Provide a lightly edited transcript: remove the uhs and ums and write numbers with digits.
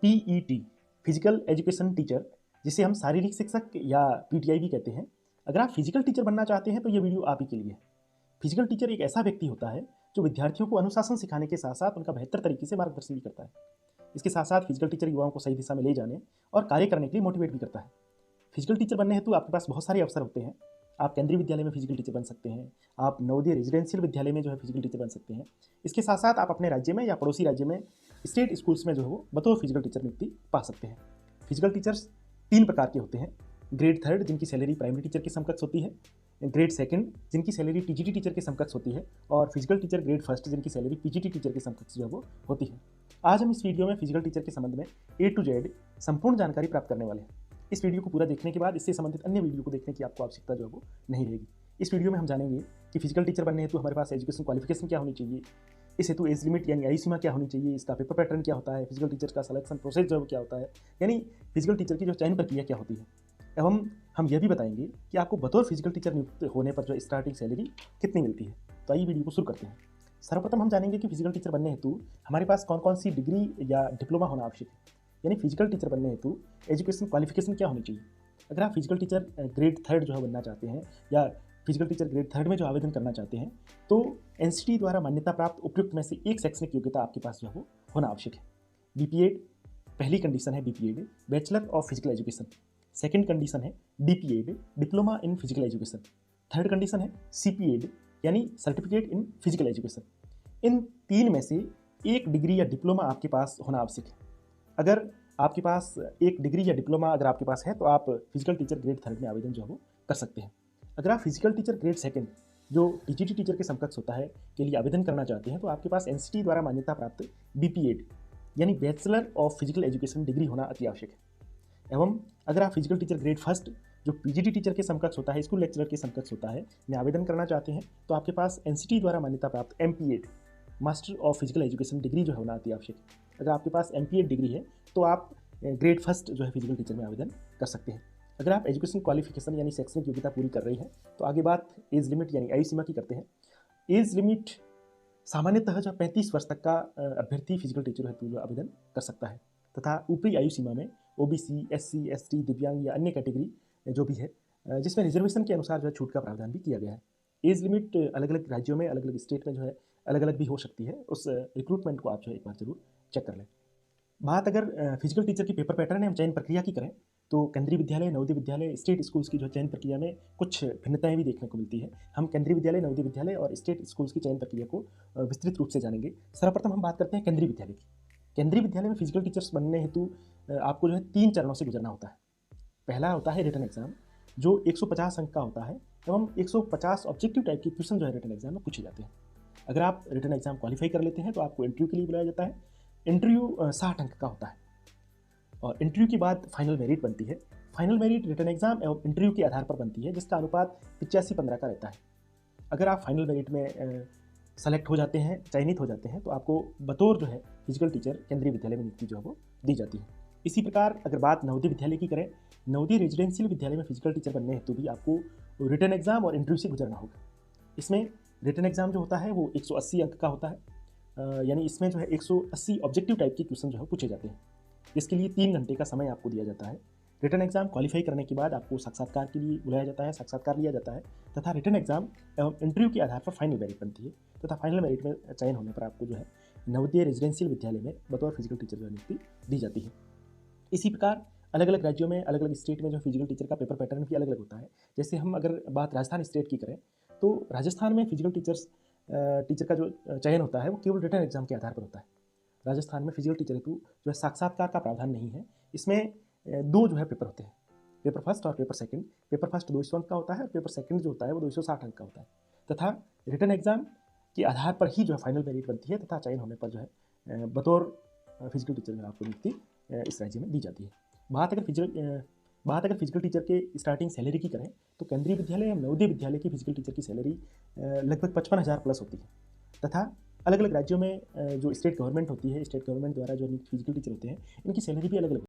PET physical education teacher, जिसे हम शारीरिक शिक्षक या पीटीआई भी कहते हैं। अगर आप फिजिकल टीचर बनना चाहते हैं तो ये वीडियो आप ही के लिए है। फिजिकल टीचर एक ऐसा व्यक्ति होता है जो विद्यार्थियों को अनुशासन सिखाने के साथ साथ उनका बेहतर तरीके से मार्गदर्शन भी करता है। इसके साथ साथ फिजिकल टीचर युवाओं को सही दिशा में ले जाने और कार्य करने के लिए मोटिवेट भी करता है। फिजिकल टीचर बनने हेतु आपके पास बहुत सारे अवसर होते हैं। आप केंद्रीय विद्यालय में फिजिकल टीचर बन सकते हैं, आप नवोदय रेजिडेंशियल विद्यालय में जो है फिजिकल टीचर बन सकते हैं। इसके साथ साथ आप अपने राज्य में या पड़ोसी राज्य में स्टेट स्कूल्स में जो है वो बतौर फिजिकल टीचर नियुक्ति पा सकते हैं। फिजिकल टीचर्स 3 प्रकार के होते हैं। ग्रेड 3 जिनकी सैलरी प्राइमरी टीचर के समकक्ष होती है, ग्रेड 2 जिनकी सैलरी टीजीटी टीचर के समकक्ष होती है, और फिजिकल टीचर ग्रेड 1 जिनकी सैलरी पीजीटी टीचर के समकक्ष जो है वो होती है। आज हम इस वीडियो में फिजिकल टीचर के संबंध में A to Z संपूर्ण जानकारी प्राप्त करने वाले हैं। इस वीडियो को पूरा देखने के बाद इससे संबंधित अन्य वीडियो को देखने की आपको आवश्यकता जो है वो नहीं रहेगी। इस वीडियो में हम जानेंगे कि फिजिकल टीचर बनने हेतु हमारे पास एजुकेशन क्वालिफिकेशन क्या होनी चाहिए, इस हेतु एज लिमिट यानी आयु सीमा क्या होनी चाहिए, इसका पेपर पैटर्न क्या होता है, फिजिकल टीचर का सिलेक्शन प्रोसेस जो है क्या होता है, यानी फिजिकल टीचर की जो चयन प्रक्रिया क्या होती है। एवं हम यह भी बताएंगे कि आपको बतौर फिजिकल टीचर नियुक्त होने पर जो स्टार्टिंग सैलरी कितनी मिलती है। तो आइए वीडियो को शुरू करते हैं। सर्वप्रथम हम जानेंगे कि फिजिकल टीचर बनने हेतु हमारे पास कौन कौन सी डिग्री या डिप्लोमा होना आवश्यक है, यानी फिजिकल टीचर बनने हेतु एजुकेशन क्वालिफिकेशन क्या होनी चाहिए। अगर आप फिजिकल टीचर ग्रेड 3 जो है बनना चाहते हैं या फिजिकल टीचर ग्रेड 3 में जो आवेदन करना चाहते हैं तो एनसीटी द्वारा मान्यता प्राप्त उपयुक्त में से एक शैक्षणिक योग्यता आपके पास जो है वो होना आवश्यक है। बीपीएड पहली कंडीशन है, BPEd bachelor of physical education. Second condition है DPEd diploma in physical education. Third condition है सीपीएड यानी सर्टिफिकेट इन फिजिकल एजुकेशन। इन 3 में से एक डिग्री या डिप्लोमा आपके पास होना आवश्यक है। अगर आपके पास एक डिग्री या डिप्लोमा अगर आपके पास है तो आप फिजिकल टीचर ग्रेड 3 में आवेदन जो है वो कर सकते हैं। अगर आप फिजिकल टीचर ग्रेड 2 जो टीजीटी टीचर के समकक्ष होता है के लिए आवेदन करना चाहते हैं तो आपके पास एनसीटी द्वारा मान्यता प्राप्त बीपीएड यानी bachelor of physical education degree होना अति आवश्यक है। एवं अगर आप फिजिकल टीचर ग्रेड 1 जो पीजीटी टीचर के समकक्ष होता है, स्कूल लेक्चरर के समकक्ष होता है, में आवेदन करना चाहते हैं तो आपके पास एनसीटी द्वारा मान्यता प्राप्त MPEd master of physical education degree जो है होना अति आवश्यक है। अगर आपके पास एमपीएड डिग्री है तो आप ग्रेड 1 जो है फिजिकल टीचर में आवेदन कर सकते हैं। अगर आप एजुकेशन क्वालिफिकेशन यानी शैक्षणिक योग्यता पूरी कर रहे हैं तो आगे बात एज लिमिट यानी आयु सीमा की करते हैं। एज लिमिट सामान्यतः जो 35 वर्ष तक का अभ्यर्थी फिजिकल टीचर हेतु जो आवेदन कर सकता है, तथा ऊपरी आयु सीमा में ओबीसी, एससी, एसटी, दिव्यांग या अन्य कैटेगरी जो भी है जिसमें रिजर्वेशन के अनुसार जो है छूट का प्रावधान भी किया गया है। एज लिमिट अलग अलग राज्यों में अलग अलग स्टेट में जो है अलग अलग भी हो सकती है। उस रिक्रूटमेंट को आप जो है एक बार जरूर चेक कर लें। बात अगर फिजिकल टीचर की पेपर पैटर्न एवं चयन प्रक्रिया की करें तो केंद्रीय विद्यालय, नवोदय विद्यालय, स्टेट स्कूल्स की जो चयन प्रक्रिया में कुछ भिन्नताएं भी देखने को मिलती है। हम केंद्रीय विद्यालय, नवोदय विद्यालय और स्टेट स्कूल्स की चयन प्रक्रिया को विस्तृत रूप से जानेंगे। सर्वप्रथम हम बात करते हैं केंद्रीय विद्यालय की। केंद्रीय विद्यालय में फिजिकल टीचर्स बनने हेतु आपको जो है 3 चरणों से गुजरना होता है। पहला होता है रिटन एग्जाम जो 150 अंक का होता है एवं 150 ऑब्जेक्टिव टाइप के क्वेश्चन जो है रिटन एग्जाम में पूछे जाते हैं। अगर आप रिटन एग्जाम क्वालिफाई कर लेते हैं तो आपको इंटरव्यू के लिए बुलाया जाता है। इंटरव्यू 60 अंक का होता है और इंटरव्यू के बाद फाइनल मेरिट बनती है। फाइनल मेरिट रिटन एग्जाम एवं इंटरव्यू के आधार पर बनती है, जिसका अनुपात 85-15 का रहता है। अगर आप फाइनल मेरिट में सेलेक्ट हो जाते हैं, चयनित हो जाते हैं, तो आपको बतौर जो है फिजिकल टीचर केंद्रीय विद्यालय में नियुक्ति जो है वो दी जाती है। इसी प्रकार अगर बात नवोदय विद्यालय की करें, नवोदय रेजिडेंशियल विद्यालय में फिजिकल टीचर बनने हेतु भी आपको रिटन एग्जाम और इंटरव्यू से गुजरना होगा। इसमें रिटन एग्जाम जो होता है वो 180 अंक का होता है, यानी इसमें जो है 180 ऑब्जेक्टिव टाइप के क्वेश्चन जो है पूछे जाते हैं, जिसके लिए 3 घंटे का समय आपको दिया जाता है। रिटन एग्जाम क्वालिफाई करने के बाद आपको साक्षात्कार के लिए बुलाया जाता है, साक्षात्कार लिया जाता है तथा रिटन एग्जाम एवं इंटरव्यू के आधार पर फाइनल मेरिट बनती है तथा फाइनल मेरिट में चयन होने पर आपको जो है नवोदय रेजिडेंशियल विद्यालय में बतौर फिजिकल टीचर जो नियुक्ति दी जाती है। इसी प्रकार अलग अलग राज्यों में, अलग अलग स्टेट में जो फिजिकल टीचर का पेपर पैटर्न भी अलग अलग होता है। जैसे हम अगर बात राजस्थान स्टेट की करें तो राजस्थान में फिजिकल टीचर का जो चयन होता है वो केवल रिटन एग्जाम के आधार पर होता है। राजस्थान में फिजिकल टीचर हेतु जो है साक्षात्कार का प्रावधान नहीं है। इसमें 2 जो है पेपर होते हैं, पेपर फर्स्ट और पेपर सेकंड। पेपर फर्स्ट 200 अंक का होता है और पेपर सेकंड जो होता है वो 260 अंक का होता है तथा रिटन एग्जाम के आधार पर ही जो है फाइनल मेरिट बनती है तथा चयन होने पर जो है बतौर फिजिकल टीचर में आपको नियुक्ति इस राज्य में दी जाती है। बात अगर फिजिकल टीचर के स्टार्टिंग सैलरी की करें तो केंद्रीय विद्यालय या नवोदय विद्यालय की फिजिकल टीचर की सैलरी लगभग 55,000 प्लस होती है तथा अलग अलग राज्यों में जो स्टेट गवर्नमेंट होती है, स्टेट गवर्नमेंट द्वारा जो फिजिकल टीचर होते हैं इनकी सैलरी भी अलग अलग